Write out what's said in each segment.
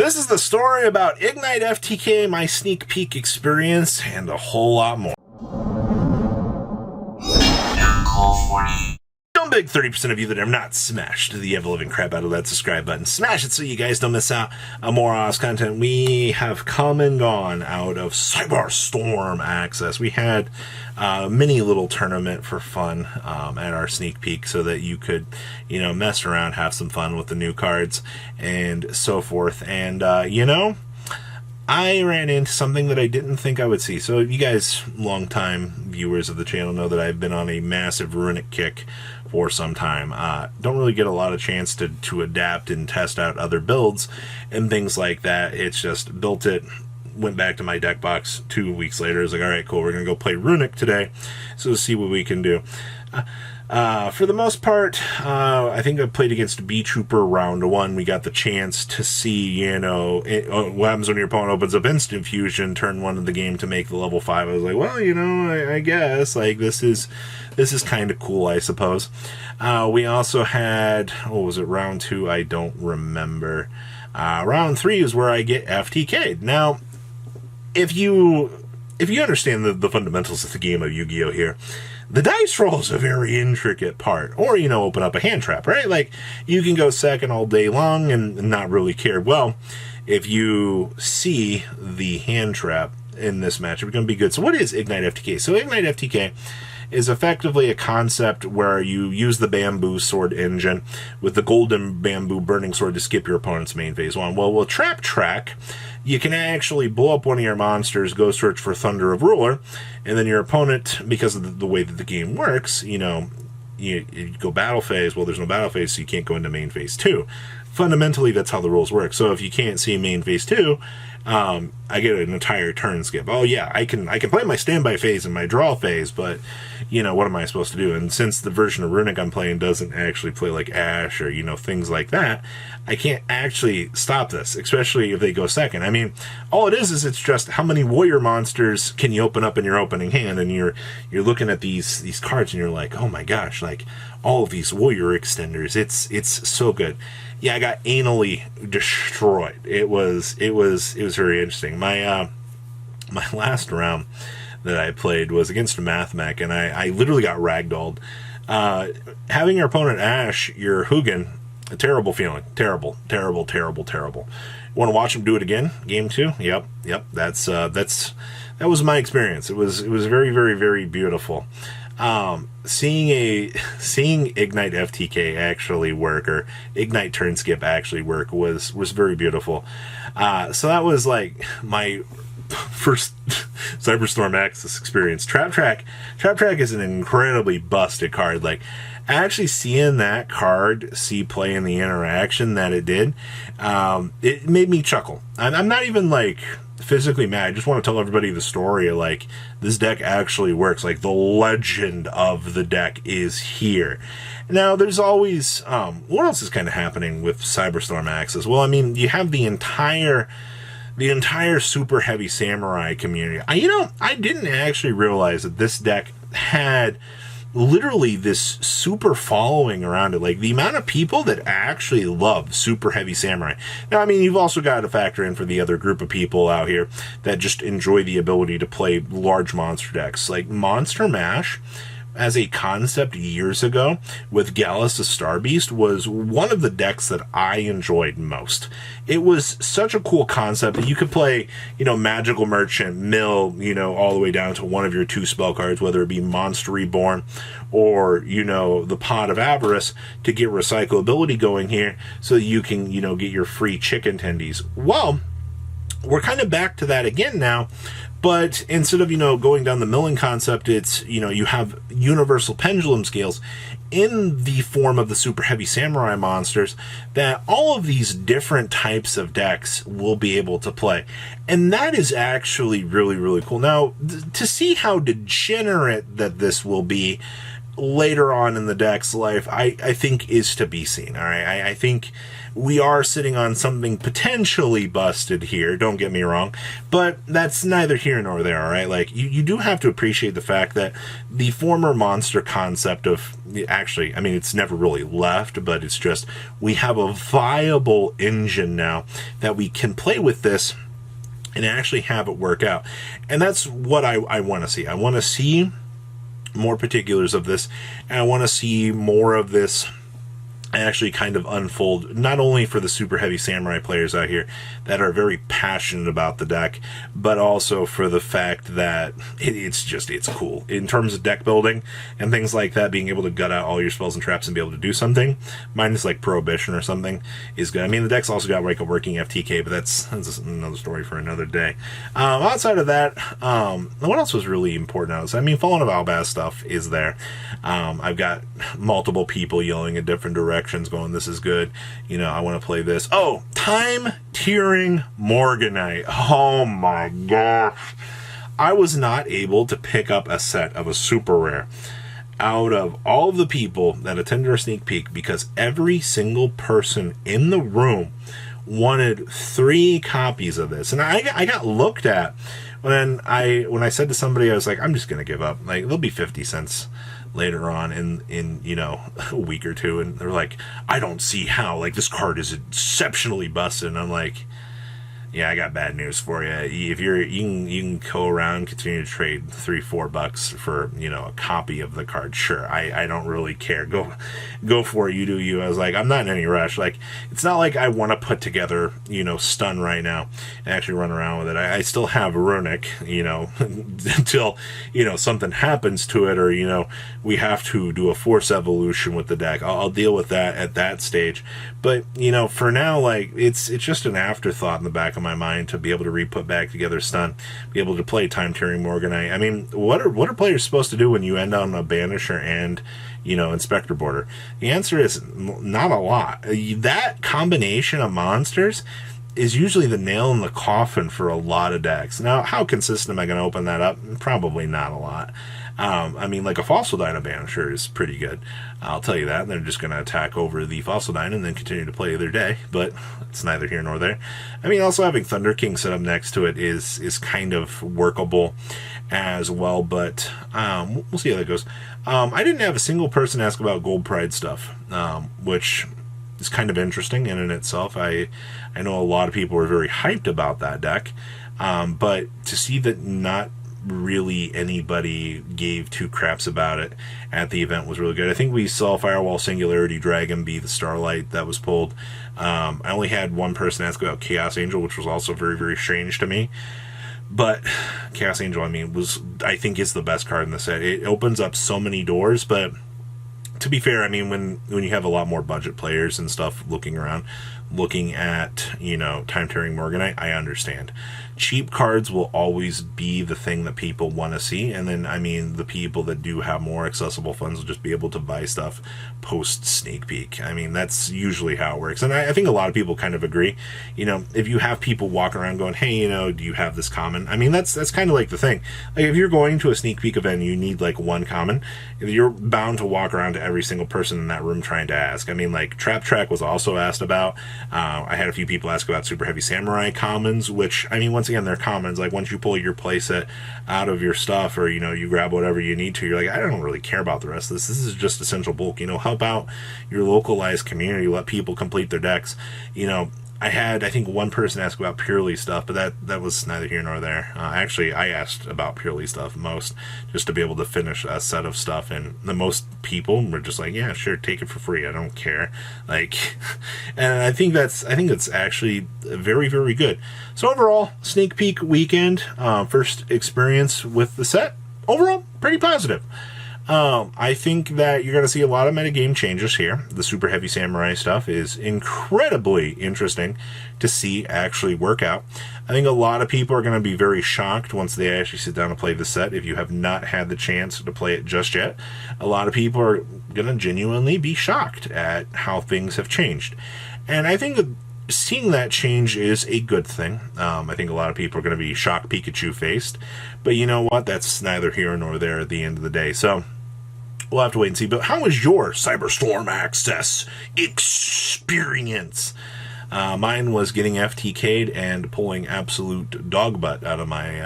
This is the story about Ignite FTK, my sneak peek experience, and a whole lot more. Don't beg 30% of you that have not smashed the ever-living crap out of that subscribe button. Smash it so you guys don't miss out on more awesome content. We have come and gone out of Cyberstorm access. We had a mini little tournament for fun at our sneak peek so that you could, mess around, have some fun with the new cards and so forth. And, I ran into something that I didn't think I would see. So you guys, longtime viewers of the channel, know that I've been on a massive runic kick for some time. Don't really get a lot of chance to adapt and test out other builds and things like that. It's just built it, went back to my deck box 2 weeks later. I was like, all right, cool, we're going to go play runic today, so see what we can do. For the most part, I think I played against B Trooper round 1. We got the chance to see, what happens when your opponent opens up instant fusion, turn 1 of the game to make the level 5. I was like, well, I guess, like, this is kind of cool, I suppose. We also had, what was it, round 2? I don't remember. Round 3 is where I get FTKed. Now, if you understand the fundamentals of the game of Yu-Gi-Oh! Here, the dice roll is a very intricate part. Or, open up a hand trap, right? Like, you can go second all day long and not really care. Well, if you see the hand trap in this match, it's going to be good. So what is Ignite FTK? So Ignite FTK is effectively a concept where you use the bamboo sword engine with the golden bamboo burning sword to skip your opponent's main phase 1. Well, with Trap Track, you can actually blow up one of your monsters, go search for Thunder of Ruler, and then your opponent, because of the way that the game works, you go battle phase. Well, there's no battle phase, so you can't go into main phase 2. Fundamentally, that's how the rules work. So if you can't see main phase 2, I get an entire turn skip. Oh yeah, I can play my standby phase and my draw phase, but what am I supposed to do? And since the version of Runic I'm playing doesn't actually play like Ash or things like that, I can't actually stop this, especially if they go second. I mean, all it is it's just how many warrior monsters can you open up in your opening hand, and you're looking at these cards and you're like, oh my gosh, like all of these warrior extenders, it's so good. Yeah, I got anally destroyed. It was very interesting. My last round that I played was against a math mech, and I literally got ragdolled. Having your opponent Ash, your Hugin, a terrible feeling. Terrible. Want to watch him do it again? Game 2? Yep. That was my experience. It was very, very, very beautiful. Seeing Ignite FTK actually work, or Ignite Turn Skip actually work, was very beautiful. So that was like my first Cyberstorm Access experience. Trap Track is an incredibly busted card. Like, actually seeing that card see play in the interaction that it did, it made me chuckle. I'm not even like physically mad. I just want to tell everybody the story of, like, this deck actually works. Like, the legend of the deck is here. Now, there's always what else is kind of happening with Cyberstorm Access? Well, I mean, you have the entire super heavy samurai community. I didn't actually realize that this deck had literally this super following around it. Like, the amount of people that actually love super heavy samurai. Now, I mean, you've also got to factor in for the other group of people out here that just enjoy the ability to play large monster decks. Like, Monster Mash as a concept years ago with Gallus the Star Beast was one of the decks that I enjoyed most. It was such a cool concept that you could play, Magical Merchant, Mill, all the way down to one of your 2 spell cards, whether it be Monster Reborn or, the Pot of Avarice, to get recyclability going here so you can, get your free chicken tendies. Well, we're kind of back to that again now. But instead of, going down the milling concept, it's, you have universal pendulum scales in the form of the super heavy samurai monsters that all of these different types of decks will be able to play. And that is actually really, really cool. Now, to see how degenerate that this will be, later on in the deck's life, I think is to be seen. All right, I think we are sitting on something potentially busted here. Don't get me wrong, but that's neither here nor there. All right, like you do have to appreciate the fact that the former monster concept of actually, I mean, it's never really left, but it's just we have a viable engine now that we can play with this and actually have it work out. And that's what I want to see. I want to see more particulars of this, and I want to see more of this actually kind of unfold, not only for the super heavy samurai players out here that are very passionate about the deck, but also for the fact that it's cool in terms of deck building and things like that. Being able to gut out all your spells and traps and be able to do something, minus like Prohibition or something, is good. I mean, the deck's also got like a working FTK, but that's another story for another day. Outside of that, what else was really important out? I mean, Fallen of Albaz stuff is there. I've got multiple people yelling in different directions going, this is good, you know, I want to play this. Oh, Time Tearing Morganite. Oh my gosh. I was not able to pick up a set of a super rare out of all of the people that attended our sneak peek because every single person in the room wanted 3 copies of this. And I got looked at when I said to somebody, I was like, I'm just going to give up. Like, there'll be 50 cents later on in you know, a week or two, and they're like, I don't see how, like, this card is exceptionally busted. And I'm like, yeah, I got bad news for you. If you can go around, continue to trade $3-4 for, you know, a copy of the card. Sure, I don't really care. Go for it. You do you. I was like, I'm not in any rush. Like, it's not like I want to put together, you know, Stun right now and actually run around with it. I still have Runic, you know, until, you know, something happens to it, or, you know, we have to do a Force Evolution with the deck. I'll deal with that at that stage. But, you know, for now, like, it's just an afterthought in the back of my mind to be able to re-put back together Stun, be able to play Time Tearing Morganite. I mean, what are players supposed to do when you end on a Banisher and, you know, Inspector Border? The answer is not a lot. That combination of monsters is usually the nail in the coffin for a lot of decks. Now, how consistent am I going to open that up? Probably not a lot. I mean, like a Fossil Dino Banisher is pretty good. I'll tell you that. And they're just going to attack over the Fossil Dino and then continue to play their day. But it's neither here nor there. I mean, also having Thunder King set up next to it is kind of workable as well. But we'll see how that goes. I didn't have a single person ask about Gold Pride stuff, which is kind of interesting in and itself. I know a lot of people were very hyped about that deck. But to see that not really anybody gave 2 craps about it at the event was really good. I think we saw Firewall Singularity Dragon be the Starlight that was pulled. I only had one person ask about Chaos Angel, which was also very, very strange to me. But Chaos Angel, I mean, I think is the best card in the set. It opens up so many doors, but to be fair, I mean, when you have a lot more budget players and stuff looking around, looking at, you know, Time Tearing Morganite, I understand. Cheap cards will always be the thing that people want to see, and then, I mean, the people that do have more accessible funds will just be able to buy stuff post sneak peek. I mean, that's usually how it works, and I think a lot of people kind of agree. You know, if you have people walking around going, hey, you know, do you have this common? I mean, that's kind of like the thing. Like, if you're going to a sneak peek event and you need like one common, you're bound to walk around to every single person in that room trying to ask. I mean, like, Trap Track was also asked about. I had a few people ask about Super Heavy Samurai commons, which, I mean, once again, they're commons. Like, once you pull your playset out of your stuff, or, you know, you grab whatever you need to, you're like, I don't really care about the rest of this. This is just essential bulk. You know, help out your localized community. Let people complete their decks. You know, I had, I think, one person ask about Purely stuff, but that was neither here nor there. Actually, I asked about Purely stuff most, just to be able to finish a set of stuff, and the most people were just like, yeah, sure, take it for free, I don't care. Like, and I think that's actually very, very good. So overall, sneak peek weekend, first experience with the set, overall, pretty positive. I think that you're going to see a lot of metagame changes here. The Super Heavy Samurai stuff is incredibly interesting to see actually work out. I think a lot of people are going to be very shocked once they actually sit down and play the set. If you have not had the chance to play it just yet, a lot of people are going to genuinely be shocked at how things have changed. And I think that seeing that change is a good thing. I think a lot of people are going to be shocked Pikachu faced, but you know what? That's neither here nor there at the end of the day. So we'll have to wait and see. But how was your Cyberstorm Access experience? Mine was getting FTK'd and pulling absolute dog butt out of my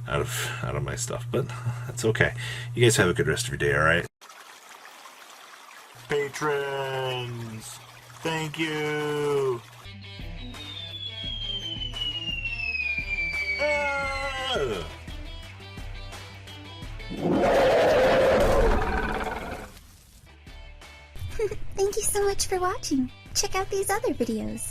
out of my stuff, but that's okay. You guys have a good rest of your day, all right? Patrons, thank you. Thank you so much for watching. Check out these other videos.